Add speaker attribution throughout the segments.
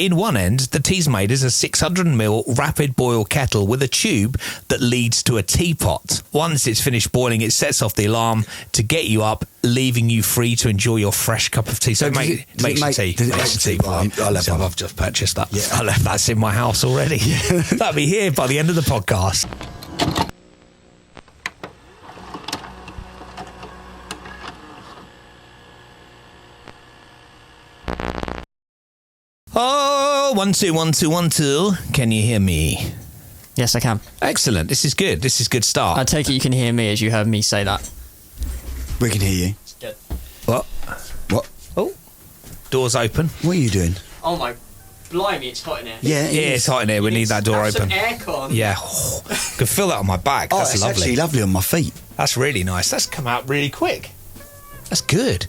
Speaker 1: in one end, the TEASMADE is a 600ml rapid boil kettle with a tube that leads to a teapot. Once it's finished boiling, it sets off the alarm to get you up, leaving you free to enjoy your fresh cup of tea. So it makes your tea. Makes your tea. I've just purchased that. Yeah. I left that in my house already. Yeah. That'll be here by the end of the podcast. Oh, 1 2 1 2 1 2. Can you hear me?
Speaker 2: Yes, I can.
Speaker 1: Excellent. This is good. This is a good start.
Speaker 2: I take it you can hear me as you heard me say that.
Speaker 3: We can hear you.
Speaker 2: Good.
Speaker 1: What? Oh, door's open.
Speaker 3: What are you doing?
Speaker 2: Oh my, blimey, it's hot in here.
Speaker 3: Yeah,
Speaker 1: It's hot in here. We need that door open.
Speaker 2: Some aircon.
Speaker 1: Yeah. Could feel that on my back.
Speaker 3: Oh,
Speaker 1: That's
Speaker 3: it's
Speaker 1: lovely.
Speaker 3: actually lovely on my feet.
Speaker 1: That's really nice. That's come out really quick. That's good.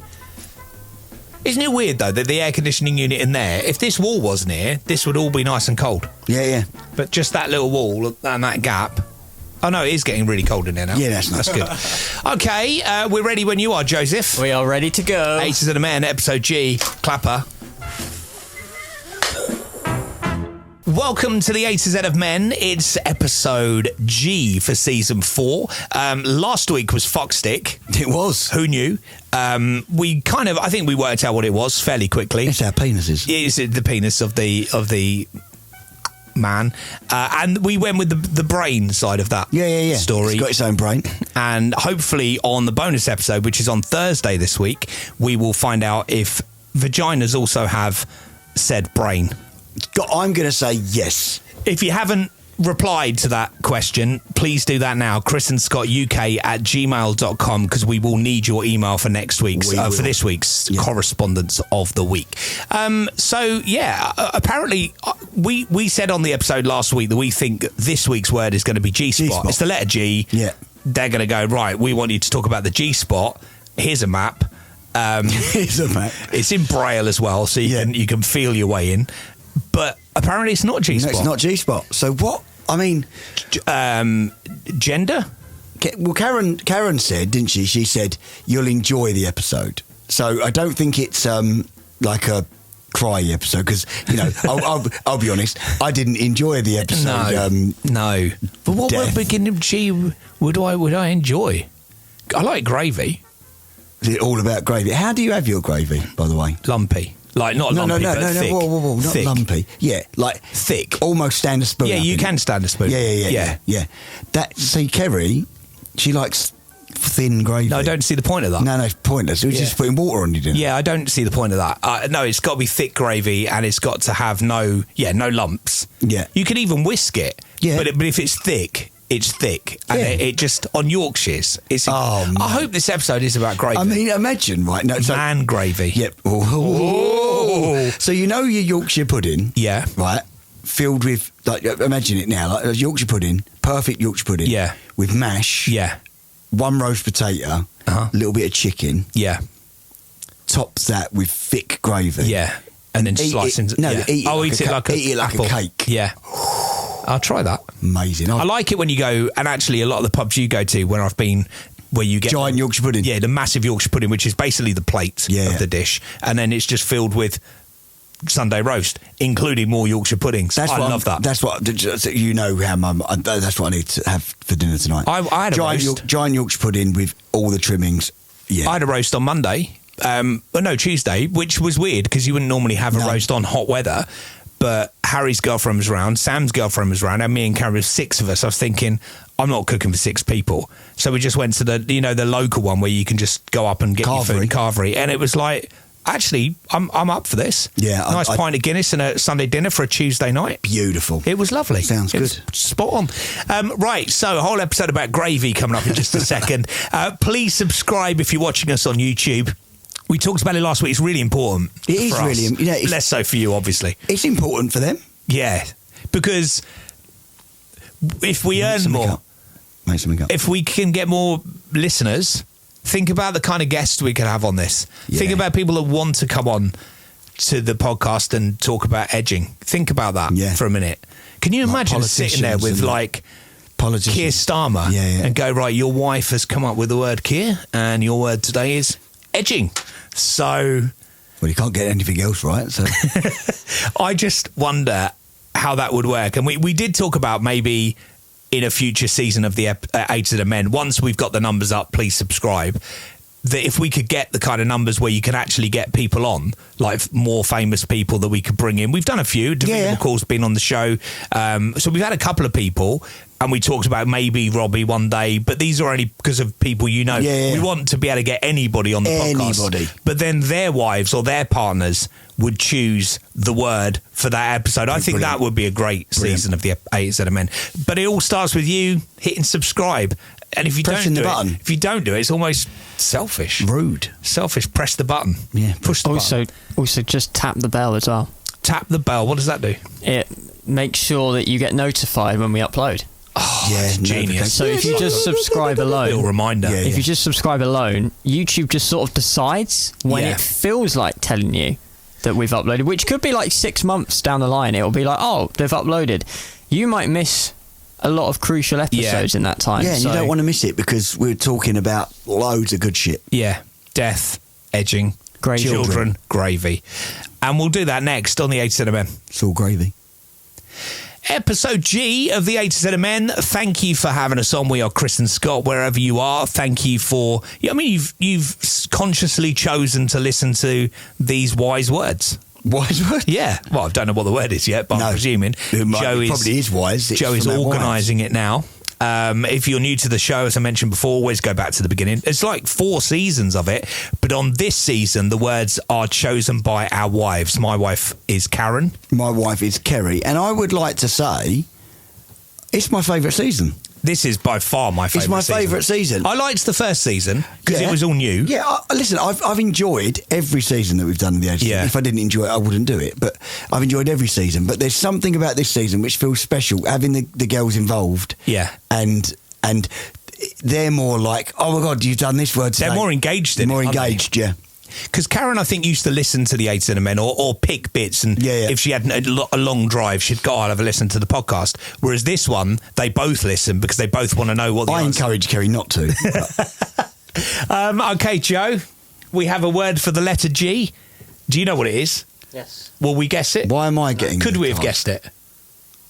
Speaker 1: Isn't it weird, though, that the air conditioning unit in there, if this wall wasn't here, this would all be nice and cold.
Speaker 3: Yeah.
Speaker 1: But just that little wall and that gap. Oh, no, it is getting really cold in there now.
Speaker 3: Yeah, that's nice.
Speaker 1: That's good. Okay, we're ready when you are, Joseph.
Speaker 2: We are ready to go.
Speaker 1: Aces of the Men, episode G. Clapper. Welcome to the A to Z of Men. It's episode G for season 4. Last week was Fuckstick.
Speaker 3: It was.
Speaker 1: Who knew? I think we worked out what it was fairly quickly.
Speaker 3: It's our penises.
Speaker 1: It's the penis of the man. And we went with the brain side of that story.
Speaker 3: It's got its own brain. And
Speaker 1: hopefully on the bonus episode, which is on Thursday this week, we will find out if vaginas also have said brain.
Speaker 3: I'm going to say yes.
Speaker 1: If you haven't replied to that question, please do that now. chrisandscottuk@gmail.com, because we will need your email for next week's for this week's correspondence of the week. Apparently we said on the episode last week that we think this week's word is going to be G-spot. It's the letter G.
Speaker 3: Yeah.
Speaker 1: They're going to go, right, we want you to talk about the G-spot. Here's a map.
Speaker 3: Here's a map.
Speaker 1: It's in Braille as well, so you can feel your way in. But apparently it's not G-spot.
Speaker 3: No, it's not G-spot. So what? I mean...
Speaker 1: gender?
Speaker 3: Well, Karen said, didn't she? She said, you'll enjoy the episode. So I don't think it's like a cry episode, because, I'll be honest, I didn't enjoy the episode.
Speaker 1: No. But what word beginning of G would I enjoy? I like gravy.
Speaker 3: Is it all about gravy? How do you have your gravy, by the way?
Speaker 1: Lumpy. Like, not lumpy, but thick.
Speaker 3: Whoa, not
Speaker 1: thick.
Speaker 3: lumpy. Yeah, like
Speaker 1: thick.
Speaker 3: Almost stand a spoon.
Speaker 1: Yeah, you can stand a spoon.
Speaker 3: Yeah. See, Kerry, she likes thin gravy.
Speaker 1: No, I don't see the point of that.
Speaker 3: No, it's pointless. It was just putting water on your dinner.
Speaker 1: Yeah, I don't see the point of that. No, it's got to be thick gravy, and it's got to have no lumps.
Speaker 3: Yeah.
Speaker 1: You can even whisk it. Yeah. But if it's thick... It's thick, and it just on Yorkshire's. I hope this episode is about gravy.
Speaker 3: I mean, imagine, right? No,
Speaker 1: man gravy.
Speaker 3: Yep. Oh. So your Yorkshire pudding, right? Filled with imagine it now, like Yorkshire pudding, perfect Yorkshire pudding, with mash, one roast potato, a little bit of chicken, tops that with thick gravy,
Speaker 1: and then slicing.
Speaker 3: Eat it like a cake,
Speaker 1: I'll try that.
Speaker 3: Amazing.
Speaker 1: I like it when you go, and actually a lot of the pubs you go to where I've been, where you get...
Speaker 3: Giant Yorkshire pudding.
Speaker 1: Yeah, the massive Yorkshire pudding, which is basically the plate of the dish. And then it's just filled with Sunday roast, including more Yorkshire puddings. I love that.
Speaker 3: That's what, that's what I need to have for dinner tonight.
Speaker 1: I had a roast.
Speaker 3: Giant Yorkshire pudding with all the trimmings. Yeah.
Speaker 1: I had a roast on Monday. Tuesday, which was weird because you wouldn't normally have a roast on hot weather. But Harry's girlfriend was around, Sam's girlfriend was around, and me and Karen, 6 of us. I was thinking, I'm not cooking for 6 people. So we just went to the local one where you can just go up and get your food in Carvery. And it was like, actually, I'm up for this.
Speaker 3: Yeah.
Speaker 1: Nice pint of Guinness and a Sunday dinner for a Tuesday night.
Speaker 3: Beautiful.
Speaker 1: It was lovely.
Speaker 3: Sounds good.
Speaker 1: Spot on. Right, so a whole episode about gravy coming up in just a second. Please subscribe if you're watching us on YouTube. We talked about it last week. It's really important.
Speaker 3: It is really important.
Speaker 1: Less so for you, obviously.
Speaker 3: It's important for them.
Speaker 1: Yeah, because if we earn more, if we can get more listeners, think about the kind of guests we could have on this. Yeah. Think about people that want to come on to the podcast and talk about edging. Think about that for a minute. Can you imagine sitting there with Keir Starmer and go, right, your wife has come up with the word Keir and your word today is edging. So
Speaker 3: Well, you can't get anything else right, so...
Speaker 1: I just wonder how that would work. And we did talk about maybe in a future season of the Age of the Men, once we've got the numbers up, please subscribe, that if we could get the kind of numbers where you can actually get people on, like more famous people that we could bring in. We've done a few. Davina McCall's been on the show. So we've had a couple of people, and we talked about maybe Robbie one day, but these are only because of people you know. We want to be able to get anybody on the podcast. But then their wives or their partners would choose the word for that episode. I think that would be a great season of the Age of the Men. But it all starts with you hitting subscribe. And if you don't do it, it's almost selfish.
Speaker 3: Rude.
Speaker 1: Selfish. Press the button.
Speaker 3: Yeah.
Speaker 1: Push the button.
Speaker 2: Also, just tap the bell as well.
Speaker 1: Tap the bell. What does that do?
Speaker 2: It makes sure that you get notified when we upload.
Speaker 1: Oh, yeah, genius.
Speaker 2: So if you just subscribe alone,
Speaker 1: little reminder.
Speaker 2: If you just subscribe alone, YouTube just sort of decides when it feels like telling you that we've uploaded, which could be like 6 months down the line. It'll be like, oh, they've uploaded. You might miss a lot of crucial episodes in that time.
Speaker 3: Yeah, and you don't want to miss it because we're talking about loads of good shit.
Speaker 1: Yeah, death, edging, children, gravy. And we'll do that next on the Age of the Men.
Speaker 3: It's all gravy.
Speaker 1: Episode G of the Age of the Men. Thank you for having us on. We are Chris and Scott, wherever you are. Thank you for... I mean, you've consciously chosen to listen to these wise words.
Speaker 3: Wise word?
Speaker 1: Yeah. Well, I don't know what the word is yet, but I'm presuming
Speaker 3: Joe probably is wise.
Speaker 1: Joe is organising it now. If you're new to the show, as I mentioned before, always go back to the beginning. It's like 4 seasons of it, but on this season, the words are chosen by our wives. My wife is Karen.
Speaker 3: My wife is Kerry. And I would like to say, it's my favourite season.
Speaker 1: This is by far my favourite season.
Speaker 3: It's my favourite season.
Speaker 1: I liked the first season because it was all new.
Speaker 3: Yeah, listen, I've enjoyed every season that we've done in the Age. If I didn't enjoy it, I wouldn't do it. But I've enjoyed every season. But there's something about this season which feels special, having the girls involved.
Speaker 1: Yeah.
Speaker 3: And they're more like, oh my God, you've done this word today.
Speaker 1: They're more engaged in it.
Speaker 3: More engaged, yeah.
Speaker 1: Because Karen, I think, used to listen to the Age of the Men or pick bits, and if she had a long drive, she'd go, I'll have a listen to the podcast. Whereas this one, they both listen because they both want to know what the answer.
Speaker 3: Encourage Kerry not to.
Speaker 1: Okay, Joe, we have a word for the letter G. Do you know what it is?
Speaker 2: Yes.
Speaker 1: Will we guess it?
Speaker 3: Why am I getting
Speaker 1: Could we have guessed it?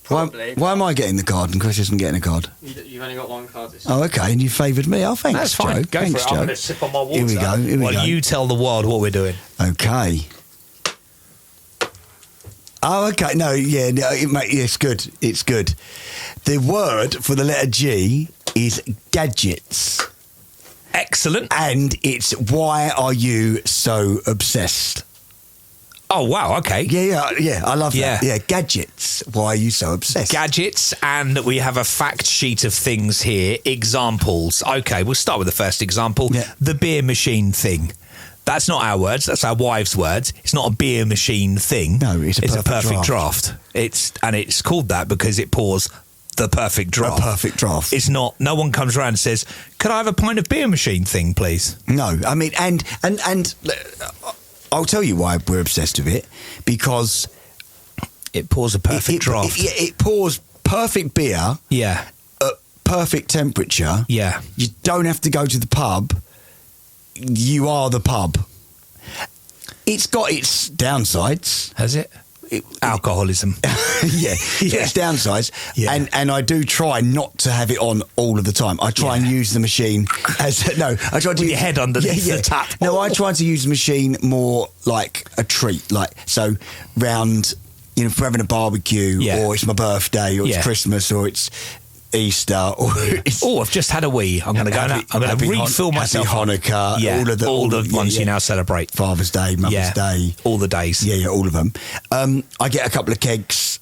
Speaker 2: Probably.
Speaker 3: Why am I getting the card and Chris isn't getting a card?
Speaker 2: You've only got 1 card this time.
Speaker 3: Oh, okay, and you favoured me. Oh, thanks,
Speaker 1: That's fine.
Speaker 3: Joe.
Speaker 1: Go
Speaker 3: thanks,
Speaker 1: for it.
Speaker 3: Joe.
Speaker 1: I'm going to sip on my water.
Speaker 3: Here we go.
Speaker 1: You tell the world what we're doing.
Speaker 3: Okay. Oh, okay. No, it's good. It's good. The word for the letter G is gadgets.
Speaker 1: Excellent.
Speaker 3: And it's why are you so obsessed?
Speaker 1: Oh, wow, okay.
Speaker 3: Yeah, I love that. Yeah, gadgets. Why are you so obsessed?
Speaker 1: Gadgets, and we have a fact sheet of things here. Examples. Okay, we'll start with the first example. Yeah. The beer machine thing. That's not our words, that's our wives' words. It's not a beer machine thing.
Speaker 3: No, it's a perfect
Speaker 1: draft. It's called that because it pours the perfect draft.
Speaker 3: A perfect draft.
Speaker 1: It's not, no one comes around and says, could I have a pint of beer machine thing, please?
Speaker 3: No, I mean, and I'll tell you why we're obsessed with it, because
Speaker 1: it pours a perfect draft.
Speaker 3: It pours perfect beer.
Speaker 1: Yeah.
Speaker 3: At perfect temperature.
Speaker 1: Yeah.
Speaker 3: You don't have to go to the pub. You are the pub. It's got its downsides.
Speaker 1: Has it? Alcoholism.
Speaker 3: Yeah. Its downsides. Yeah. And I do try not to have it on all of the time. I try and use the machine as I try to
Speaker 1: with your head underneath the tap.
Speaker 3: No, I try to use the machine more like a treat, so round, for having a barbecue, or it's my birthday, or it's Christmas, or it's Easter, or
Speaker 1: I've just had a wee. I'm going to go. I'm going to refill myself.
Speaker 3: Happy Hanukkah,
Speaker 1: all the ones you now celebrate.
Speaker 3: Father's Day, Mother's Day,
Speaker 1: all the days.
Speaker 3: Yeah, all of them. I get a couple of kegs.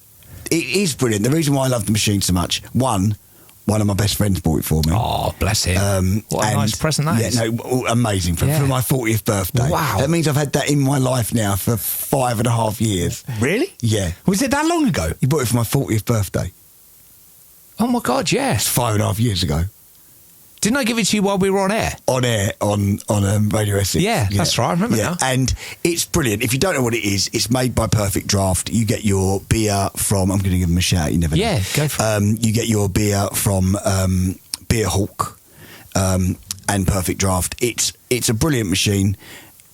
Speaker 3: It is brilliant. The reason why I love the machine so much, one of my best friends bought it for me.
Speaker 1: Oh, bless him. What a nice present that is.
Speaker 3: Amazing. For my 40th birthday.
Speaker 1: Wow.
Speaker 3: That means I've had that in my life now for 5.5 years.
Speaker 1: Really?
Speaker 3: Yeah.
Speaker 1: Was it that long ago?
Speaker 3: He bought it for my 40th birthday.
Speaker 1: Oh my God, yes.
Speaker 3: 5.5 years ago.
Speaker 1: Didn't I give it to you while we were on air?
Speaker 3: On air, on Radio Essex.
Speaker 1: Yeah, that's right, I remember now.
Speaker 3: And it's brilliant. If you don't know what it is, it's made by Perfect Draft. You get your beer from, I'm going to give them a shout, you never know.
Speaker 1: Yeah, go for it.
Speaker 3: You get your beer from Beer Hawk and Perfect Draft. It's a brilliant machine.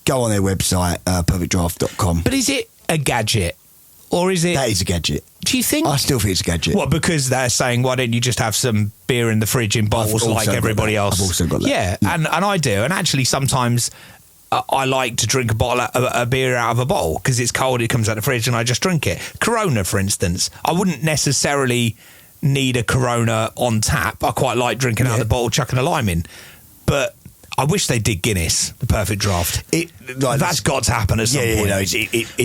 Speaker 3: go on their website, perfectdraft.com.
Speaker 1: But is it a gadget? Or is it...
Speaker 3: That is a gadget.
Speaker 1: Do you think?
Speaker 3: I still think it's a gadget.
Speaker 1: What, because they're saying, why don't you just have some beer in the fridge in bottles like everybody else?
Speaker 3: I've also got that.
Speaker 1: Yeah, and I do. And actually, sometimes I like to drink a beer out of a bottle because it's cold, it comes out of the fridge, and I just drink it. Corona, for instance. I wouldn't necessarily need a Corona on tap. I quite like drinking out of the bottle, chucking a lime in. But... I wish they did Guinness, the perfect draft. That's got to happen at some point.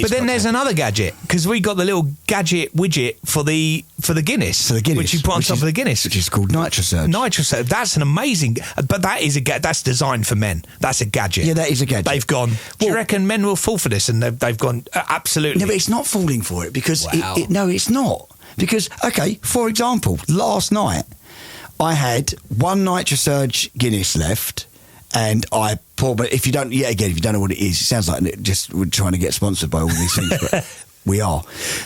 Speaker 1: But then there's another gadget, because we got the little gadget widget for the Guinness.
Speaker 3: For the Guinness.
Speaker 1: Which you put on top of the Guinness.
Speaker 3: Which is called NitroSurge.
Speaker 1: NitroSurge. That's an amazing... But that is that's designed for men. That's a gadget.
Speaker 3: Yeah, that is a gadget.
Speaker 1: They've gone... Do you reckon men will fall for this? And they've gone, absolutely.
Speaker 3: No, but it's not falling for it, because... No, it's not. Because, okay, for example, last night, I had one NitroSurge Guinness left... And I pour, but if you don't know what it is, it sounds like just we're trying to get sponsored by all these things, but we are.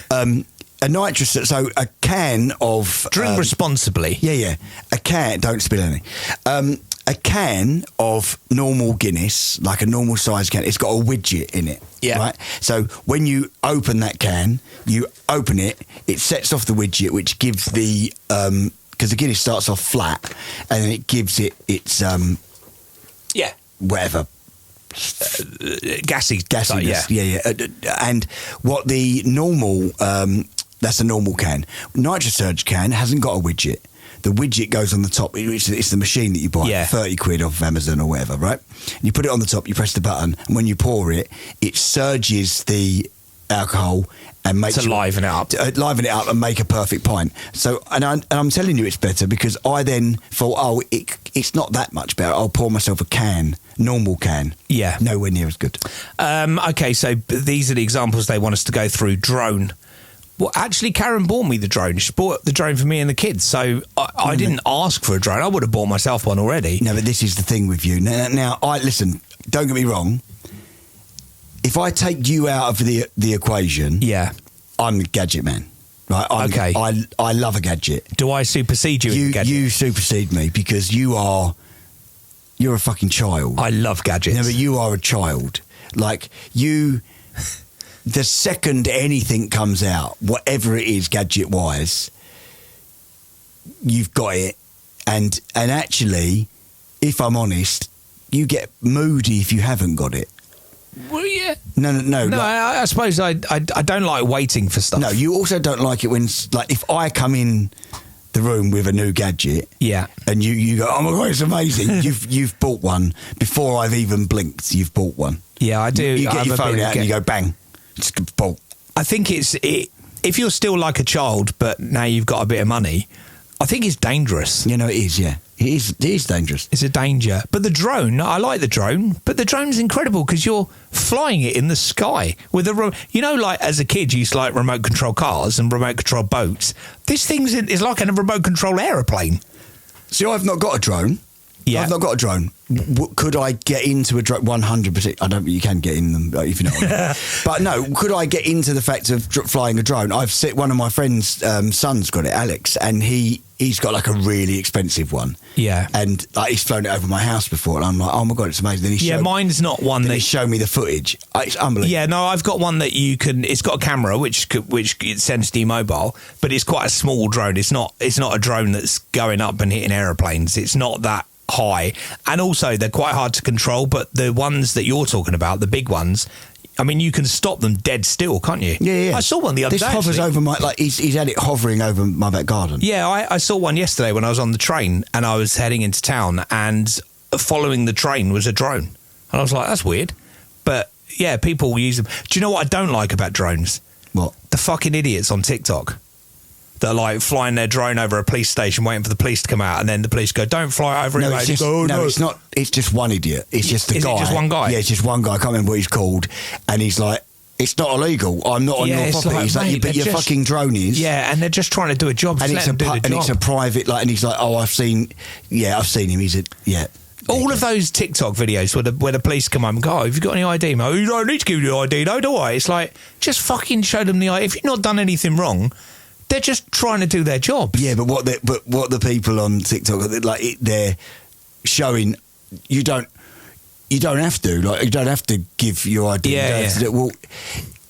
Speaker 3: A nitrous, so a can of...
Speaker 1: Drink responsibly.
Speaker 3: Yeah. A can, don't spill any. A can of normal Guinness, like a normal size can, it's got a widget in it.
Speaker 1: Yeah.
Speaker 3: Right? So when you open that can, you open it, it sets off the widget, which gives the... Because the Guinness starts off flat, and then it gives it its...
Speaker 1: Yeah.
Speaker 3: Whatever.
Speaker 1: Gassiness.
Speaker 3: Yeah. And what the normal, that's a normal can. NitroSurge can hasn't got a widget. The widget goes on the top. It's the machine that you buy, 30 quid off Amazon or whatever, right? And you put it on the top, you press the button, and when you pour it, it surges the alcohol and makes
Speaker 1: liven it up.
Speaker 3: Liven it up and make a perfect pint. So, and I'm telling you it's better because I then thought, it's not that much better. I'll pour myself a normal can.
Speaker 1: Yeah.
Speaker 3: Nowhere near as good.
Speaker 1: Okay, so these are the examples they want us to go through. Drone. Well, actually, Karen bought me the drone. She bought the drone for me and the kids. So I didn't ask for a drone. I would have bought myself one already.
Speaker 3: No, but this is the thing with you. Now, listen, don't get me wrong. If I take you out of the equation, I'm the gadget man. Right?
Speaker 1: Okay.
Speaker 3: I love a gadget.
Speaker 1: Do I supersede you in gadget?
Speaker 3: You supersede me because you're a fucking child.
Speaker 1: I love gadgets.
Speaker 3: No, but you are a child. Like, you... The second anything comes out, whatever it is gadget-wise, you've got it. And actually, if I'm honest, you get moody if you haven't got it.
Speaker 1: Well, yeah.
Speaker 3: No.
Speaker 1: No, I suppose I don't like waiting for stuff.
Speaker 3: No, you also don't like it when, like, if I come in the room with a new gadget, and you go, oh my God, it's amazing. you've bought one before I've even blinked. You've bought one.
Speaker 1: Yeah, I do.
Speaker 3: You get your phone out and you go bang. It's a bolt.
Speaker 1: I think if you're still like a child, but now you've got a bit of money, I think it's dangerous.
Speaker 3: You know, it is. Yeah. It is dangerous.
Speaker 1: It's a danger. But the drone, I like the drone, but the drone's incredible because you're flying it in the sky with like as a kid you used to like remote control cars and remote control boats. This thing is like a remote control aeroplane.
Speaker 3: See, I've not got a drone.
Speaker 1: Yeah.
Speaker 3: I've not got a drone. Could I get into a drone? 100%. I don't think you can get in them, if you know what I mean. But no, could I get into the fact of flying a drone? I've set one of my friend's sons got it, Alex, and he's got like a really expensive one. Yeah. And like, he's flown it over my house before, and I'm like, oh my God, it's amazing. Then
Speaker 1: mine's not one that...
Speaker 3: he showed me the footage. It's unbelievable.
Speaker 1: Yeah, no, I've got one that you can... It's got a camera, which it sends to your mobile, but it's quite a small drone. It's not a drone that's going up and hitting aeroplanes. It's not that high, and also they're quite hard to control, but the ones that you're talking about, the big ones, I mean, you can stop them dead still, can't you?
Speaker 3: Yeah.
Speaker 1: I saw one the other day.
Speaker 3: This hovers over my... Like, he's had it hovering over my back garden.
Speaker 1: Yeah, I saw one yesterday when I was on the train and I was heading into town, and following the train was a drone. And I was like, that's weird. But yeah, people use them. Do you know what I don't like about drones?
Speaker 3: What?
Speaker 1: The fucking idiots on TikTok that are like flying their drone over a police station waiting for the police to come out, and then the police go, don't fly over it.
Speaker 3: It's not. It's just one idiot. It's just the guy.
Speaker 1: Is it just one guy?
Speaker 3: Yeah, it's just one guy. I can't remember what he's called. And he's like, it's not illegal. I'm not on your property. He's like, but your fucking drone is.
Speaker 1: Yeah, and they're just trying to do a job.
Speaker 3: And it's a private, like, and he's like, oh, I've seen him. He's
Speaker 1: all of those TikTok videos where the police come up and go, have you got any ID, mate? You don't need to give you the ID, no, do I? It's like, just fucking show them the ID. If you've not done anything wrong, they're just trying to do their jobs.
Speaker 3: Yeah, but what the people on TikTok, they're showing, you don't... you don't have to. Like, you don't have to give your idea. Well,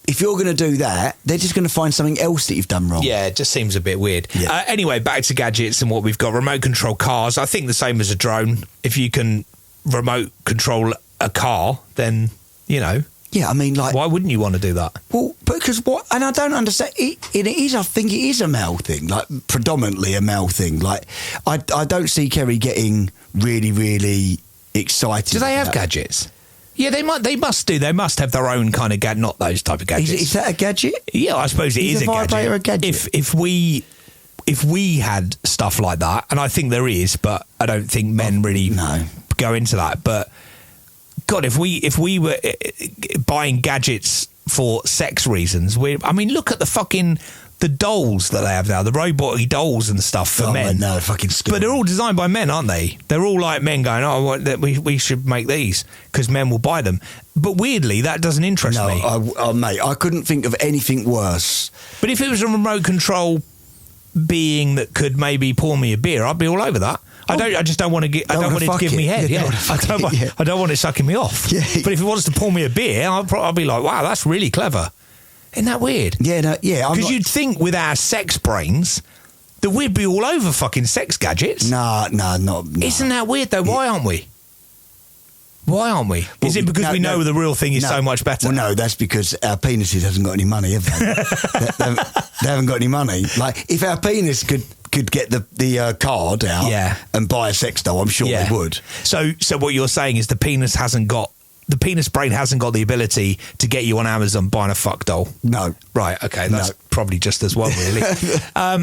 Speaker 3: if you're going to do that, they're just going to find something else that you've done wrong.
Speaker 1: Yeah, it just seems a bit weird. Yeah. Anyway, back to gadgets and what we've got. Remote control cars. I think the same as a drone. If you can remote control a car, then, you know.
Speaker 3: Yeah, I mean, like...
Speaker 1: Why wouldn't you want to do that?
Speaker 3: Well, because what... And I don't understand... I think it is a male thing, like, predominantly a male thing. Like, I don't see Kerry getting really, really excited.
Speaker 1: Do they have gadgets? Yeah, they must do. They must have their own kind of gadget, not those type of gadgets.
Speaker 3: Is that a gadget?
Speaker 1: Yeah, I suppose it is a
Speaker 3: vibrator
Speaker 1: gadget. If we had stuff like that, and I think there is, but I don't think men really go into that. But God, if we were buying gadgets for sex reasons, I mean, look at the dolls that they have now, the robot-y dolls and stuff for men.
Speaker 3: No, fucking scary.
Speaker 1: But they're all designed by men, aren't they? They're all like men going, we should make these because men will buy them. But weirdly, that doesn't interest me.
Speaker 3: Mate, I couldn't think of anything worse.
Speaker 1: But if it was a remote control being that could maybe pour me a beer, I'd be all over that. I just don't want to get. I don't want it to give me head. Yeah, I don't want it sucking me off. Yeah. But if it wants to pour me a beer, I'll be like, wow, that's really clever. Isn't that weird?
Speaker 3: Yeah,
Speaker 1: Because you'd think with our sex brains that we'd be all over fucking sex gadgets.
Speaker 3: Nah.
Speaker 1: Isn't that weird though? Why aren't we? Is it because we know the real thing is so much better?
Speaker 3: Well, no, that's because our penises hasn't got any money, have they? they haven't got any money. Like, if our penis could get the card out and buy a sex doll, I'm sure they would.
Speaker 1: So what you're saying is the penis brain hasn't got the ability to get you on Amazon buying a fuck doll.
Speaker 3: No.
Speaker 1: Right, okay, that's probably just as well, really.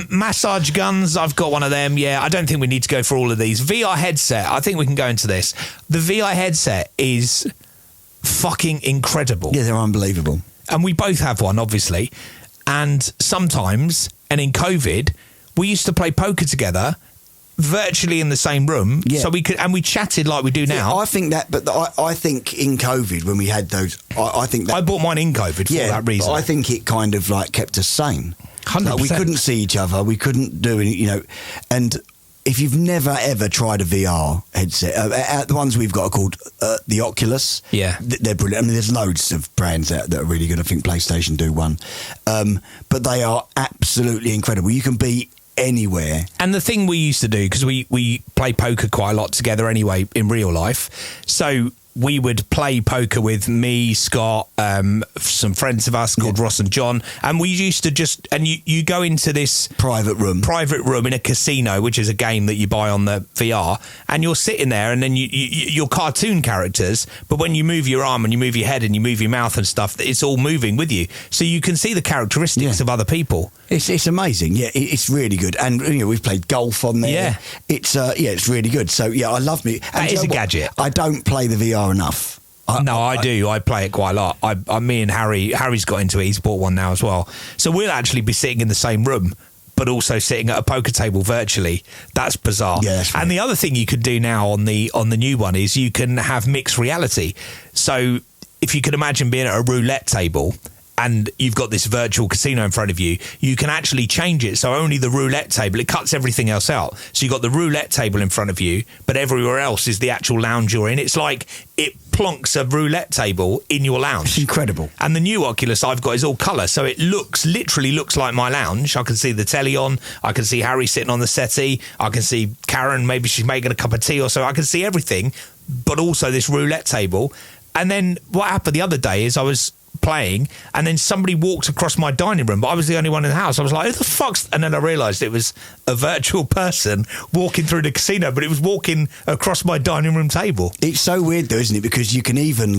Speaker 1: Massage guns, I've got one of them. Yeah, I don't think we need to go for all of these. VR headset, I think we can go into this. The VR headset is fucking incredible.
Speaker 3: Yeah, they're unbelievable.
Speaker 1: And we both have one, obviously. And sometimes, and in COVID, we used to play poker together virtually in the same room, so we chatted like we do now.
Speaker 3: I think that, but I think in COVID when we had those, I think that
Speaker 1: I bought mine in COVID for that reason.
Speaker 3: I think it kind of like kept us sane.
Speaker 1: 100%.
Speaker 3: Like, we couldn't see each other, we couldn't do any, and if you've never ever tried a VR headset, the ones we've got are called the Oculus.
Speaker 1: Yeah,
Speaker 3: they're brilliant. I mean, there's loads of brands out that are really good. I think PlayStation do one, but they are absolutely incredible. You can be anywhere.
Speaker 1: And the thing we used to do, because we play poker quite a lot together anyway in real life, so we would play poker with me, Scott, some friends of us called Ross and John, and we used to just, and you go into this
Speaker 3: private room
Speaker 1: in a casino, which is a game that you buy on the VR, and you're sitting there, and then you're cartoon characters, but when you move your arm and you move your head and you move your mouth and stuff, it's all moving with you, so you can see the characteristics of other people.
Speaker 3: It's amazing. Yeah, it's really good, and we've played golf on there.
Speaker 1: Yeah,
Speaker 3: it's really good. So I love me.
Speaker 1: That is a gadget.
Speaker 3: I don't play the VR enough.
Speaker 1: I do. I play it quite a lot. Me and Harry's got into it. He's bought one now as well. So we'll actually be sitting in the same room, but also sitting at a poker table virtually. That's bizarre.
Speaker 3: Yeah, that's right.
Speaker 1: And the other thing you could do now on the new one is you can have mixed reality. So if you could imagine being at a roulette table and you've got this virtual casino in front of you, you can actually change it. So only the roulette table, it cuts everything else out. So you've got the roulette table in front of you, but everywhere else is the actual lounge you're in. It's like it plonks a roulette table in your lounge.
Speaker 3: It's incredible.
Speaker 1: And the new Oculus I've got is all colour, so it literally looks like my lounge. I can see the telly on, I can see Harry sitting on the settee, I can see Karen, maybe she's making a cup of tea or so. I can see everything, but also this roulette table. And then what happened the other day is I was playing and then somebody walked across my dining room, but I was the only one in the house. I was like, who the fuck's... And then I realised it was a virtual person walking through the casino, but it was walking across my dining room table.
Speaker 3: It's so weird though, isn't it? Because you can even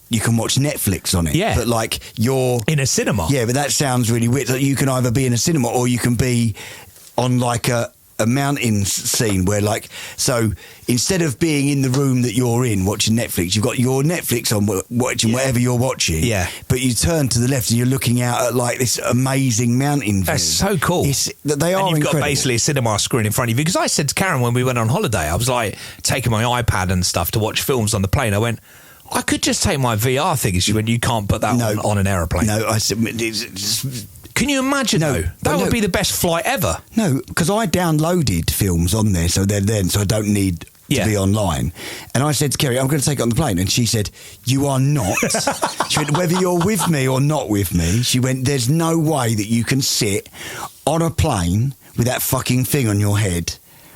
Speaker 3: you can watch Netflix on it.
Speaker 1: Yeah.
Speaker 3: But you're...
Speaker 1: in a cinema.
Speaker 3: Yeah, but that sounds really weird. You can either be in a cinema or you can be on a mountain scene where so instead of being in the room that you're in watching Netflix, you've got your Netflix on watching whatever you're watching, but you turn to the left and you're looking out at this amazing mountain view.
Speaker 1: That's so cool.
Speaker 3: They are
Speaker 1: and you've
Speaker 3: incredible.
Speaker 1: got basically a cinema screen in front of you, because I said to Karen when we went on holiday, I was taking my iPad and stuff to watch films on the plane, I went, I could just take my VR thing. She went, you can't put that on an aeroplane.
Speaker 3: No, I said,
Speaker 1: can you imagine though? That would be the best flight ever.
Speaker 3: No, because I downloaded films on there, so they're then, so I don't need to be online. And I said to Kerry, I'm going to take it on the plane. And she said, you are not. She went, whether you're with me or not with me, she went, there's no way that you can sit on a plane with that fucking thing on your head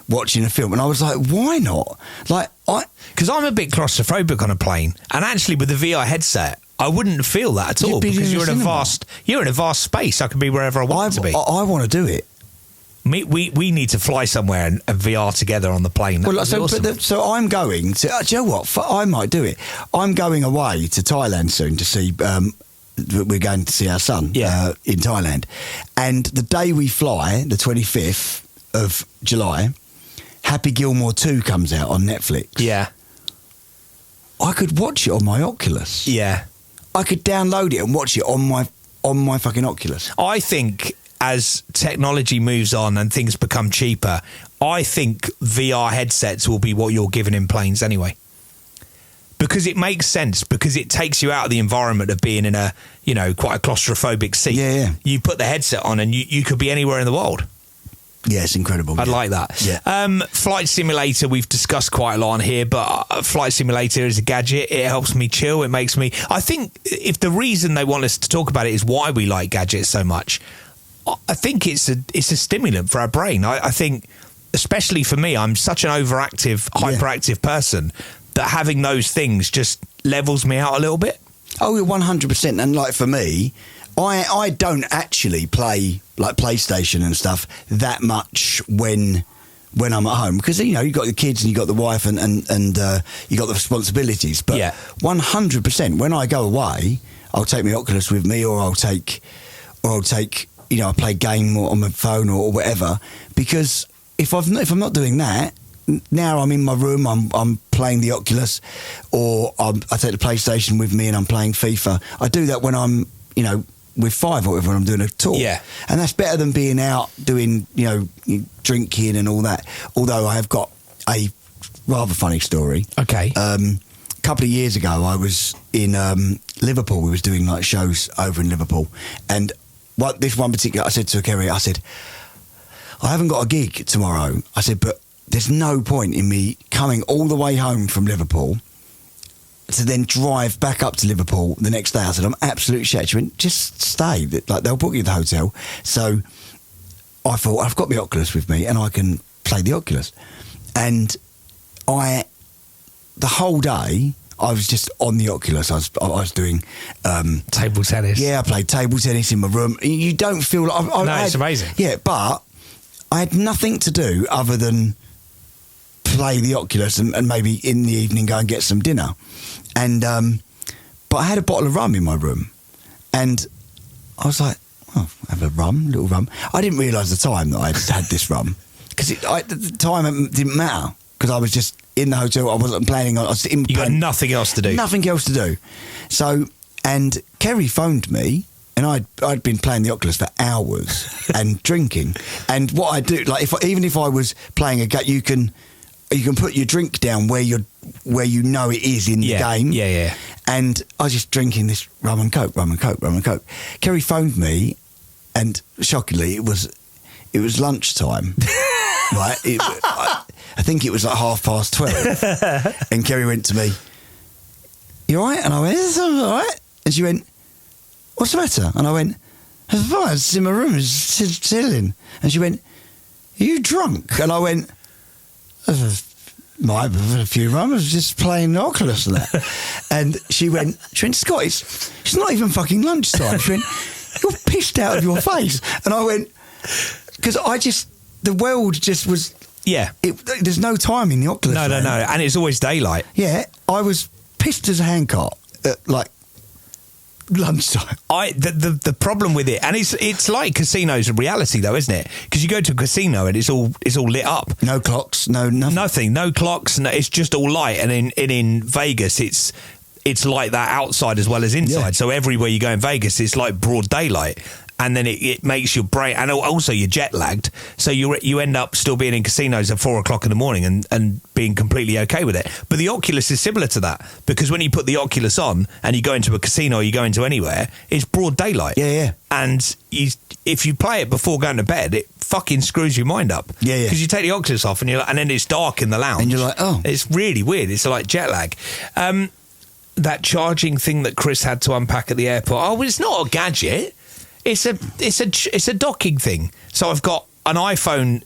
Speaker 3: watching a film. And I was like, why not? Because
Speaker 1: I'm a bit claustrophobic on a plane. And actually with the VR headset, I wouldn't feel that at all, because you're in a vast space. I can be wherever I want to be.
Speaker 3: I want to do it.
Speaker 1: We need to fly somewhere and VR together on the plane.
Speaker 3: So I'm going to. Do you know what? I might do it. I'm going away to Thailand soon to see. We're going to see our son in Thailand, and the day we fly, the 25th of July, Happy Gilmore 2 comes out on Netflix.
Speaker 1: Yeah,
Speaker 3: I could watch it on my Oculus.
Speaker 1: Yeah,
Speaker 3: I could download it and watch it on my fucking Oculus.
Speaker 1: I think, as technology moves on and things become cheaper, I think VR headsets will be what you're given in planes anyway. Because it makes sense, because it takes you out of the environment of being in a, quite a claustrophobic seat.
Speaker 3: Yeah.
Speaker 1: You put the headset on and you could be anywhere in the world.
Speaker 3: Yeah, it's incredible.
Speaker 1: I'd like that.
Speaker 3: Yeah.
Speaker 1: Flight simulator, we've discussed quite a lot on here, but flight simulator is a gadget. It helps me chill. It makes me... I think if the reason they want us to talk about it is why we like gadgets so much, I think it's a stimulant for our brain. I think, especially for me, I'm such an overactive, hyperactive person that having those things just levels me out a little bit.
Speaker 3: Oh, 100%. And like for me, I don't actually play like PlayStation and stuff that much when I'm at home, because you've got the kids and you've got the wife and you've got the responsibilities. But 100%, when I go away, I'll take my Oculus with me, or I'll take I play a game on my phone or whatever, because if I'm not doing that, now I'm in my room, I'm playing the Oculus, or I take the PlayStation with me and I'm playing FIFA. I do that when I'm, with Five or whatever, when I'm doing a tour.
Speaker 1: Yeah.
Speaker 3: And that's better than being out doing, drinking and all that. Although I have got a rather funny story.
Speaker 1: Okay.
Speaker 3: A couple of years ago, I was in Liverpool. We was doing like shows over in Liverpool, and this one particular, I said to Kerry, I said, I haven't got a gig tomorrow. I said, but there's no point in me coming all the way home from Liverpool to then drive back up to Liverpool the next day. I said, I'm absolutely shit. She went, just stay. Like, they'll book you at the hotel. So I thought, I've got my Oculus with me and I can play the Oculus. And the whole day, I was just on the Oculus. I was doing
Speaker 1: table tennis.
Speaker 3: Yeah, I played table tennis in my room. You don't feel like...
Speaker 1: it's amazing.
Speaker 3: Yeah, but I had nothing to do other than play the Oculus and maybe in the evening go and get some dinner. And but I had a bottle of rum in my room, and I was like, oh, have a little rum. I didn't realise the time that I had this rum, because the time didn't matter, because I was just in the hotel. I wasn't planning on... You
Speaker 1: got nothing else to do.
Speaker 3: Nothing else to do. So, and Kerry phoned me, and I'd been playing the Oculus for hours and drinking. And what I do, like, even if I was playing a game, you can put your drink down where you know it is in the game.
Speaker 1: Yeah.
Speaker 3: And I was just drinking this rum and coke. Kerry phoned me, and shockingly, it was lunchtime. Right? I think it was like 12:30. And Kerry went to me, you all right? And I went, it's all right. And she went, what's the matter? And I went, it's fine, it's in my room, it's chilling. And she went, are you drunk? And I went, might have a few rum, I was just playing the Oculus and that. And she went, Scott, it's not even fucking lunchtime. She went, you're pissed out of your face. And I went, because the world just was...
Speaker 1: Yeah.
Speaker 3: There's no time in the Oculus.
Speaker 1: No. And it's always daylight.
Speaker 3: Yeah. I was pissed as a handcart at, like, lunchtime.
Speaker 1: The problem with it, and it's like casinos in reality though, isn't it? Because you go to a casino and it's all lit up.
Speaker 3: No clocks, nothing.
Speaker 1: No clocks, it's just all light. And in Vegas, it's like that outside as well as inside. Yeah. So everywhere you go in Vegas, it's like broad daylight. and then it makes your brain, and also you're jet lagged, so you end up still being in casinos at 4 o'clock in the morning and being completely okay with it. But the Oculus is similar to that, because when you put the Oculus on and you go into a casino or you go into anywhere, it's broad daylight.
Speaker 3: Yeah.
Speaker 1: And if you play it before going to bed, it fucking screws your mind up.
Speaker 3: Yeah.
Speaker 1: Because you take the Oculus off and then it's dark in the lounge,
Speaker 3: and you're like, oh,
Speaker 1: it's really weird. It's like jet lag. That charging thing that Chris had to unpack at the airport. Oh, well, it's not a gadget. It's a docking thing. So I've got an iPhone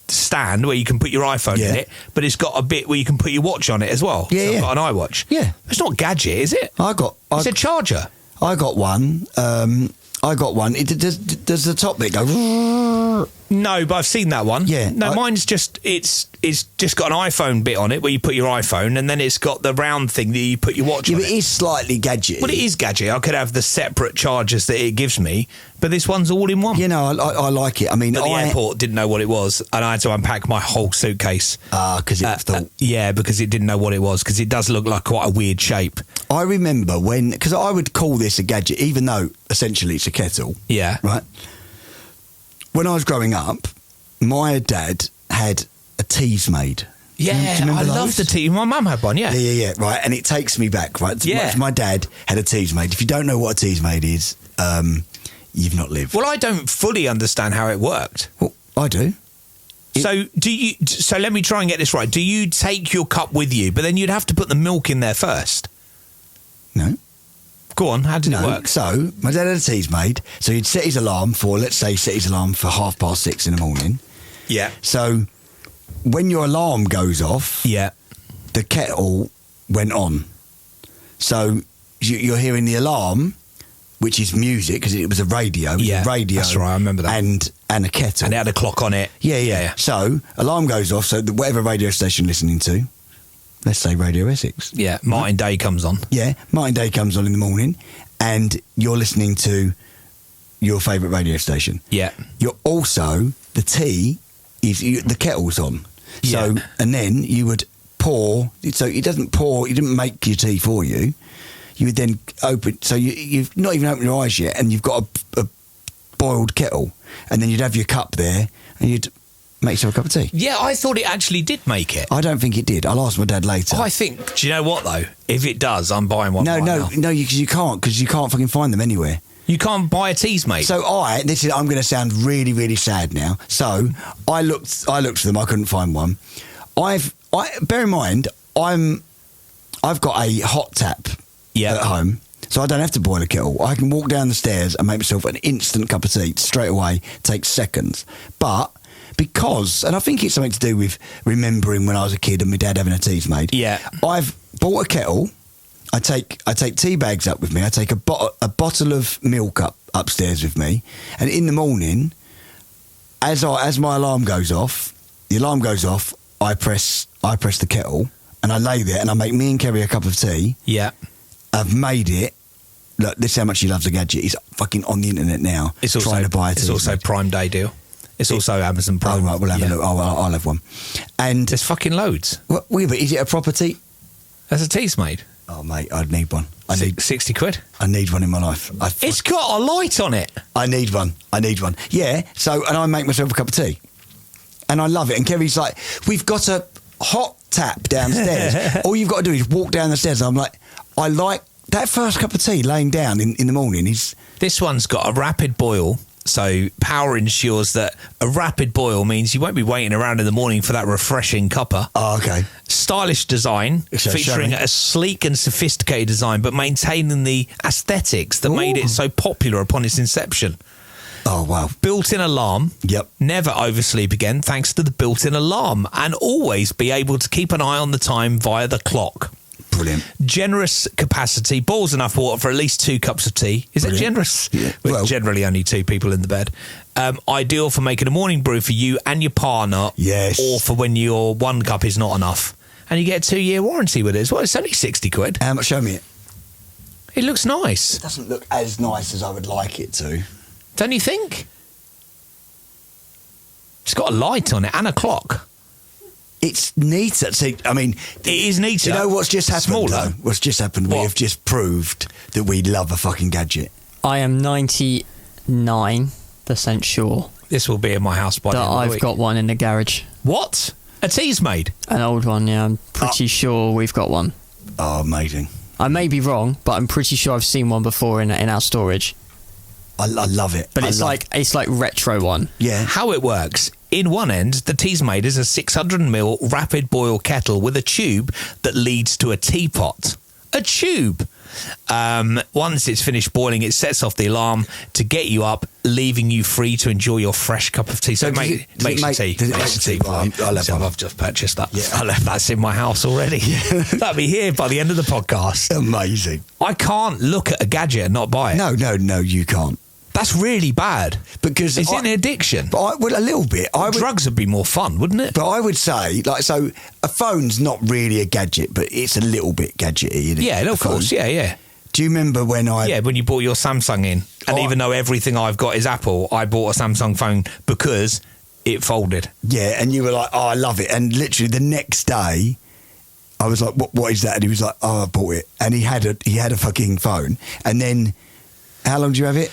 Speaker 1: stand where you can put your iPhone in it, but it's got a bit where you can put your watch on it as well.
Speaker 3: Yeah,
Speaker 1: so I've got an iWatch.
Speaker 3: Yeah.
Speaker 1: It's not a gadget, is it?
Speaker 3: It's
Speaker 1: a charger.
Speaker 3: I got one. Does the top bit go?
Speaker 1: No, but I've seen that one.
Speaker 3: Yeah.
Speaker 1: No, mine's just it's just got an iPhone bit on it where you put your iPhone, and then it's got the round thing that you put your watch on.
Speaker 3: Yeah, but it is slightly gadget.
Speaker 1: Well, it is gadget. I could have the separate chargers that it gives me, but this one's all in one.
Speaker 3: You know, I like it. I mean,
Speaker 1: but the airport didn't know what it was, and I had to unpack my whole suitcase.
Speaker 3: Because
Speaker 1: because it didn't know what it was, because it does look like quite a weird shape.
Speaker 3: I remember because I would call this a gadget, even though essentially it's a kettle.
Speaker 1: Yeah.
Speaker 3: Right. When I was growing up, my dad had a TEASMADE.
Speaker 1: Yeah, I love the TEASMADE. My mum had one,
Speaker 3: Yeah, right. And it takes me back, right?
Speaker 1: Yeah.
Speaker 3: My dad had a TEASMADE. If you don't know what a TEASMADE is, you've not lived.
Speaker 1: Well, I don't fully understand how it worked.
Speaker 3: Well, I do.
Speaker 1: So let me try and get this right. Do you take your cup with you, but then you'd have to put the milk in there first?
Speaker 3: No.
Speaker 1: Go on, how did it work?
Speaker 3: So, my dad had a TEASMADE, so he'd set his alarm for 6:30 in the morning.
Speaker 1: Yeah.
Speaker 3: So, when your alarm goes off, the kettle went on. So, you're hearing the alarm, which is music, because it was a radio.
Speaker 1: That's right, I remember that.
Speaker 3: And a kettle.
Speaker 1: And it had a clock on it.
Speaker 3: Yeah. So, alarm goes off, so whatever radio station you're listening to, let's say Radio Essex.
Speaker 1: Yeah, Martin Day comes on.
Speaker 3: Yeah, Martin Day comes on in the morning, and you're listening to your favourite radio station.
Speaker 1: Yeah.
Speaker 3: You're also, the kettle's on. So, and then you would pour, so it didn't make your tea for you. You would then open, so you've not even opened your eyes yet, and you've got a boiled kettle, and then you'd have your cup there, and you'd make yourself a cup of tea.
Speaker 1: Yeah, I thought it actually did make it.
Speaker 3: I don't think it did. I'll ask my dad later.
Speaker 1: I think. Do you know what though? If it does, I'm buying one.
Speaker 3: No, because you can't fucking find them anywhere.
Speaker 1: You can't buy a TEASMADE.
Speaker 3: So I'm going to sound really, really sad now. So I looked for them. I couldn't find one. Bear in mind, I've got a hot tap at home. So I don't have to boil a kettle. I can walk down the stairs and make myself an instant cup of tea straight away. Takes seconds. But because, and I think it's something to do with remembering when I was a kid and my dad having a TEASMADE.
Speaker 1: Yeah.
Speaker 3: I've bought a kettle. I take tea bags up with me. I take a bottle of milk upstairs with me. And in the morning, as my alarm goes off, I press the kettle and I lay there and I make me and Kerry a cup of tea.
Speaker 1: Yeah.
Speaker 3: I've made it. Look, this is how much he loves the gadget. He's fucking on the internet now.
Speaker 1: It's also
Speaker 3: trying to buy a TEASMADE.
Speaker 1: It's also Prime Day deal. It's also Amazon Prime.
Speaker 3: Oh, right, we'll have a look. Oh, well, I'll have one. And
Speaker 1: there's fucking loads.
Speaker 3: Well, but is it a proper tea?
Speaker 1: That's a TEASMADE.
Speaker 3: Oh, mate, I'd need one. I need
Speaker 1: 60 quid.
Speaker 3: I need one in my life.
Speaker 1: It's got a light on it.
Speaker 3: I need one. Yeah, so, and I make myself a cup of tea. And I love it. And Kerry's like, we've got a hot tap downstairs. All you've got to do is walk down the stairs. And I'm like, I like that first cup of tea laying down in the morning.
Speaker 1: This one's got a rapid boil. So power ensures that a rapid boil means you won't be waiting around in the morning for that refreshing cuppa.
Speaker 3: Oh, okay.
Speaker 1: Stylish design, featuring a sleek and sophisticated design, but maintaining the aesthetics that made it so popular upon its inception.
Speaker 3: Oh, wow.
Speaker 1: Built-in alarm.
Speaker 3: Yep.
Speaker 1: Never oversleep again thanks to the built-in alarm, and always be able to keep an eye on the time via the clock.
Speaker 3: Brilliant.
Speaker 1: Generous capacity, boils enough water for at least 2 cups of tea. Is it generous?
Speaker 3: Yeah.
Speaker 1: Well, generally only 2 people in the bed. Ideal for making a morning brew for you and your partner.
Speaker 3: Yes.
Speaker 1: Or for when your 1 cup is not enough. And you get a 2-year warranty with it as well. It's only 60 quid.
Speaker 3: Show me it.
Speaker 1: It looks nice.
Speaker 3: It doesn't look as nice as I would like it to.
Speaker 1: Don't you think? It's got a light on it and a clock.
Speaker 3: It's neater. See, I mean,
Speaker 1: it is neater.
Speaker 3: You know what's just happened?
Speaker 1: Smaller.
Speaker 3: What's just happened? We have just proved that we love a fucking gadget.
Speaker 2: I am 99% 99% sure.
Speaker 1: This will be in my house by the end of the week.
Speaker 2: I've got one in the garage.
Speaker 1: What? A TEASMADE?
Speaker 2: An old one, yeah. I'm pretty sure we've got one.
Speaker 3: Oh, amazing.
Speaker 2: I may be wrong, but I'm pretty sure I've seen one before in our storage.
Speaker 3: I love it.
Speaker 2: But it's like retro one.
Speaker 3: Yeah.
Speaker 1: How it works. In one end, the TEASMADE is a 600ml rapid boil kettle with a tube that leads to a teapot. A tube. Once it's finished boiling, it sets off the alarm to get you up, leaving you free to enjoy your fresh cup of tea. So it makes your tea. Makes your tea. I've just purchased that. Yeah. That's in my house already. Yeah. That'll be here by the end of the podcast.
Speaker 3: Amazing.
Speaker 1: I can't look at a gadget and not buy it.
Speaker 3: No, you can't.
Speaker 1: That's really bad.
Speaker 3: Because
Speaker 1: it's an addiction.
Speaker 3: But a little bit.
Speaker 1: Drugs would be more fun, wouldn't it?
Speaker 3: But I would say, so a phone's not really a gadget, but it's a little bit gadgety, isn't it?
Speaker 1: Yeah, of course. Yeah.
Speaker 3: Do you remember when when
Speaker 1: you bought your Samsung in, and even though everything I've got is Apple, I bought a Samsung phone because it folded.
Speaker 3: Yeah, and you were like, oh, I love it. And literally the next day, I was like, what is that? And he was like, oh, I bought it. And he had a fucking phone. And then, how long do you have it?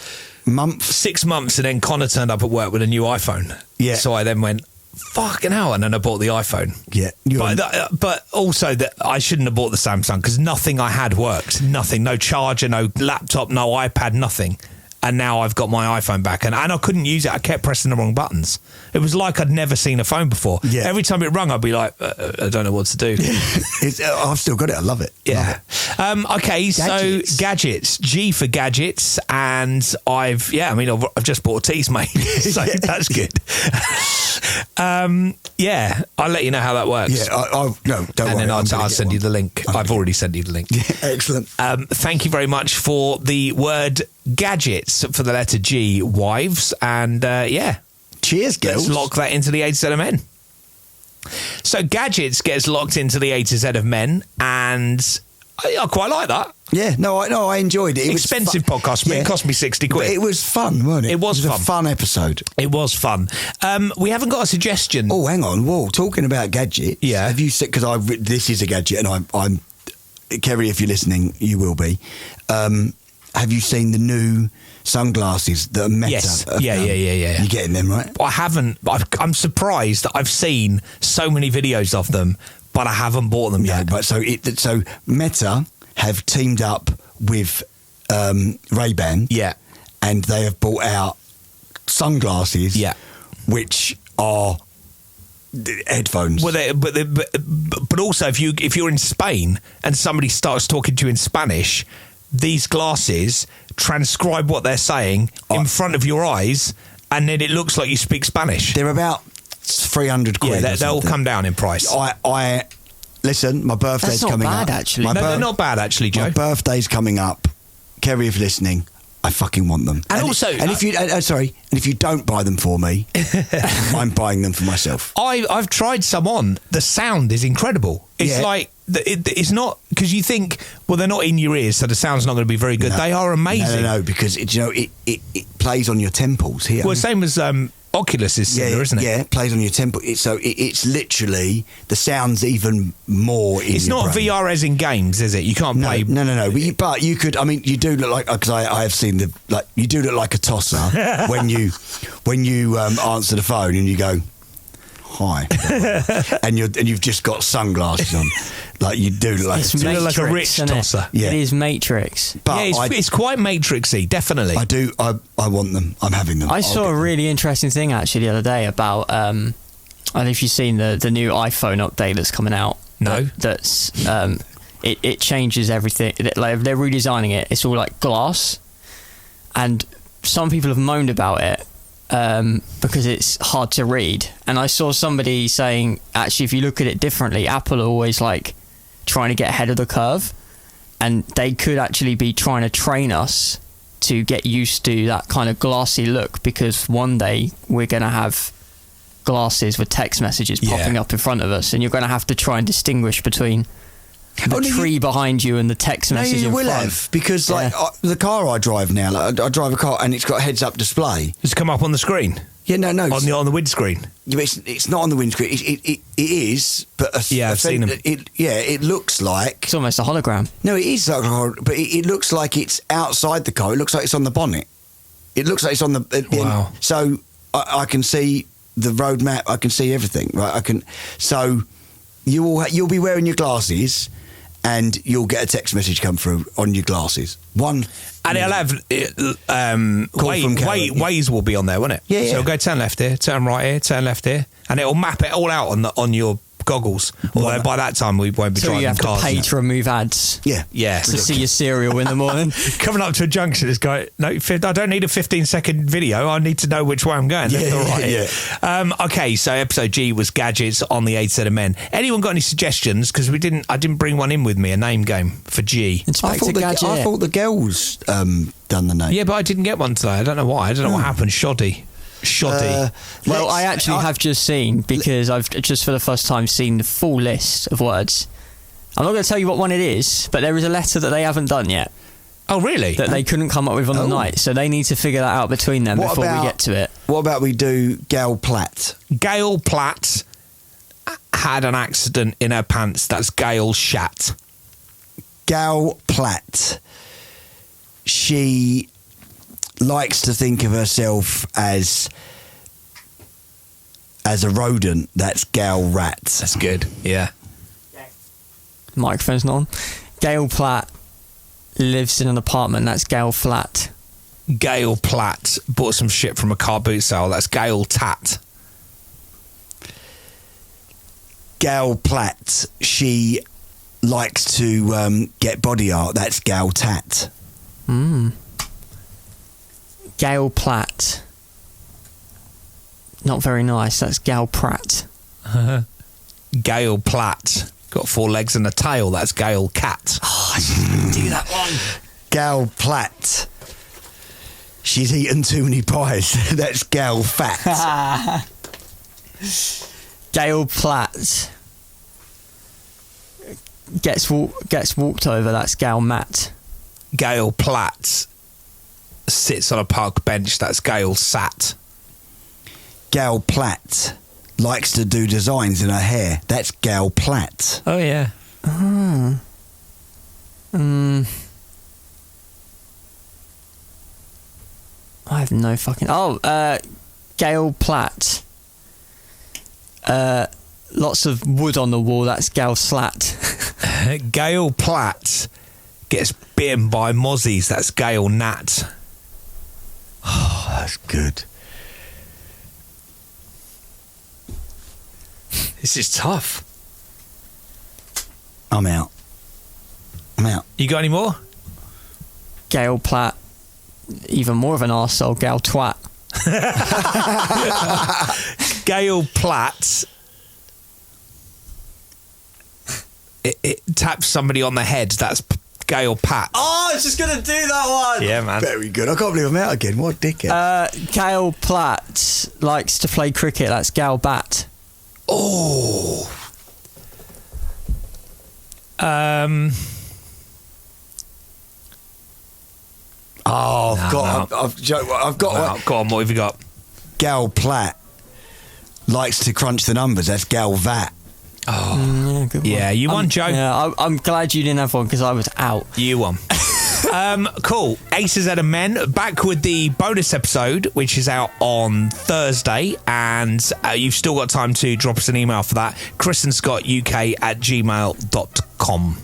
Speaker 1: 6 months, and then Connor turned up at work with a new iPhone. Yeah. So I then went, fucking hell, and then I bought the iPhone.
Speaker 3: Yeah.
Speaker 1: But also that I shouldn't have bought the Samsung because nothing I had worked. Nothing. No charger, no laptop, no iPad, nothing. And now I've got my iPhone back, and I couldn't use it. I kept pressing the wrong buttons. It was like I'd never seen a phone before. Yeah. Every time it rung, I'd be like, I don't know what to do.
Speaker 3: I've still got it. I love it.
Speaker 1: Yeah.
Speaker 3: Okay,
Speaker 1: gadgets. So gadgets. G for gadgets, and I've just bought a TEASMADE, so that's good. I'll let you know how that works.
Speaker 3: Yeah, don't worry.
Speaker 1: And then I'll send you the link. I've already sent you the link.
Speaker 3: Yeah, excellent.
Speaker 1: Thank you very much for the word gadgets for the letter G, wives, and
Speaker 3: cheers, girls.
Speaker 1: Let's lock that into the A to Z of men. So gadgets gets locked into the A to Z of men, and I quite like that.
Speaker 3: Yeah, I enjoyed it.
Speaker 1: Expensive podcast. Yeah. It cost me 60 quid.
Speaker 3: But it was fun, wasn't it?
Speaker 1: It was fun.
Speaker 3: A fun episode.
Speaker 1: It was fun. We haven't got a suggestion.
Speaker 3: Oh, hang on. Whoa, talking about gadgets.
Speaker 1: Yeah.
Speaker 3: Have you said, because this is a gadget, and I'm Kerry, if you're listening, you will be. Have you seen the new sunglasses that are Meta?
Speaker 1: Yes. Yeah. You're
Speaker 3: getting them, right?
Speaker 1: I haven't. I'm surprised that I've seen so many videos of them, but I haven't bought them yet.
Speaker 3: But so Meta have teamed up with Ray-Ban.
Speaker 1: Yeah.
Speaker 3: And they have brought out sunglasses.
Speaker 1: Yeah.
Speaker 3: Which are headphones.
Speaker 1: Well, but also if you're in Spain and somebody starts talking to you in Spanish, these glasses transcribe what they're saying in front of your eyes, and then it looks like you speak Spanish.
Speaker 3: They're about 300 quid.
Speaker 1: Yeah, they'll come down in price.
Speaker 3: I listen, my birthday's coming up.
Speaker 2: That's not bad, actually.
Speaker 1: No, they're not bad, actually, Joe.
Speaker 3: My birthday's coming up. Kerry, if you're listening, I fucking want them.
Speaker 1: And
Speaker 3: if you don't buy them for me, I'm buying them for myself.
Speaker 1: I've tried some on. The sound is incredible. It's like it's not, because you think, well, they're not in your ears, so the sound's not going to be very good. No, they are amazing.
Speaker 3: No, because it plays on your temples here.
Speaker 1: Well, same as Oculus is similar, isn't it?
Speaker 3: Yeah, it plays on your temple. It's literally, the sound's even more in
Speaker 1: It's
Speaker 3: your
Speaker 1: not
Speaker 3: brain.
Speaker 1: VR as in games, is it? You can't play...
Speaker 3: No. But you could, you do look like, because I have seen you do look like a tosser when you answer the phone and you go, hi. and you've just got sunglasses on. Like, you do look like,
Speaker 1: like a rich tosser.
Speaker 2: Yeah. It is Matrix.
Speaker 1: But it's quite Matrixy, definitely.
Speaker 3: I do. I want them. I'm having them.
Speaker 2: I saw a really interesting thing actually the other day about. I don't know if you've seen the new iPhone update that's coming out.
Speaker 1: No.
Speaker 2: That's it changes everything. Like, they're redesigning it. It's all like glass, and some people have moaned about it. Because it's hard to read. And I saw somebody saying, actually, if you look at it differently, Apple are always like trying to get ahead of the curve, and they could actually be trying to train us to get used to that kind of glassy look, because one day we're going to have glasses with text messages popping up in front of us, and you're going to have to try and distinguish between the tree behind you and the text message in front.
Speaker 3: No, you will have, because the car I drive now, I drive a car and it's got a heads-up display.
Speaker 1: It's come up on the screen?
Speaker 3: Yeah, no.
Speaker 1: On the windscreen?
Speaker 3: Yeah, it's not on the windscreen. It is, but...
Speaker 1: I've seen them.
Speaker 3: It looks like...
Speaker 2: It's almost a hologram.
Speaker 3: No, it is, but it looks like it's outside the car. It looks like it's on the bonnet. It looks like it's on the.
Speaker 1: Wow.
Speaker 3: So I can see the roadmap. I can see everything. Right. I can. So you'll be wearing your glasses, and you'll get a text message come through on your glasses. And
Speaker 1: it'll have Waze will be on there, won't it?
Speaker 3: Yeah.
Speaker 1: So go turn left here, turn right here, turn left here, and it'll map it all out on your goggles. Although by that time we won't be driving cars.
Speaker 2: So you have to pay to remove ads.
Speaker 3: Yeah.
Speaker 2: To see your cereal in the morning.
Speaker 1: Coming up to a junction, this guy, no, I don't need a 15-second video. I need to know which way I'm going. Okay, so episode G was gadgets on the 8 set of men. Anyone got any suggestions? Because I didn't bring one in with me, a name game for G.
Speaker 2: Inspector Gadget.
Speaker 3: I thought the girls done the name.
Speaker 1: Yeah, but I didn't get one today. I don't know why. I don't know what happened. Shoddy.
Speaker 2: Well, I actually have just seen, because I've just for the first time seen the full list of words. I'm not going to tell you what one it is, but there is a letter that they haven't done yet.
Speaker 1: Oh, really?
Speaker 2: That they couldn't come up with on the night, so they need to figure that out between them before we get to it.
Speaker 3: What about we do Gail Platt?
Speaker 1: Gail Platt had an accident in her pants. That's Gail Shat.
Speaker 3: Gail Platt. She likes to think of herself as a rodent. That's Gail Rat.
Speaker 1: That's good. Yeah.
Speaker 2: Microphone's not on. Gail Platt lives in an apartment. That's Gail Flat.
Speaker 1: Gail Platt bought some shit from a car boot sale. That's Gail Tat.
Speaker 3: Gail Platt. She likes to get body art. That's Gail Tat.
Speaker 2: Gail Platt. Not very nice. That's Gail Pratt.
Speaker 1: Gail Platt. Got 4 legs and a tail. That's Gail Cat.
Speaker 2: Oh, I didn't do that one.
Speaker 3: Gail Platt. She's eaten too many pies. That's Gail Fat.
Speaker 2: Gail Platt. Gets walked over. That's Gail Matt.
Speaker 1: Gail Platt sits on a park bench. That's Gail Sat.
Speaker 3: Gail Platt likes to do designs in her hair. That's Gail Platt.
Speaker 1: Oh, yeah.
Speaker 2: I have no fucking... Gail Platt. Lots of wood on the wall. That's Gail Slat.
Speaker 1: Gail Platt gets bitten by mozzies. That's Gail Nat.
Speaker 3: Oh, that's good.
Speaker 1: This is tough.
Speaker 3: I'm out.
Speaker 1: You got any more?
Speaker 2: Gail Platt. Even more of an arsehole. Gail Twat.
Speaker 1: Gail Platt. It taps somebody on the head. That's Gail Pat.
Speaker 2: Oh, I was just going to do that one.
Speaker 1: Yeah, man.
Speaker 3: Very good. I can't believe I'm out again. What a dickhead.
Speaker 2: Gail Platt likes to play cricket. That's Gail Bat.
Speaker 1: Oh.
Speaker 3: I've got.
Speaker 1: Go on, what have you got?
Speaker 3: Gail Platt likes to crunch the numbers. That's Gail Vat.
Speaker 2: Oh, yeah, good one.
Speaker 1: Yeah, you won, Joe.
Speaker 2: Yeah, I'm glad you didn't have one because I was out.
Speaker 1: You won. Cool. Aces out of Men, back with the bonus episode, which is out on Thursday, and you've still got time to drop us an email for that. chrisandscottuk@gmail.com.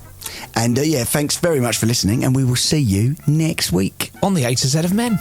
Speaker 3: And thanks very much for listening, and we will see you next week
Speaker 1: on the Aces out of Men.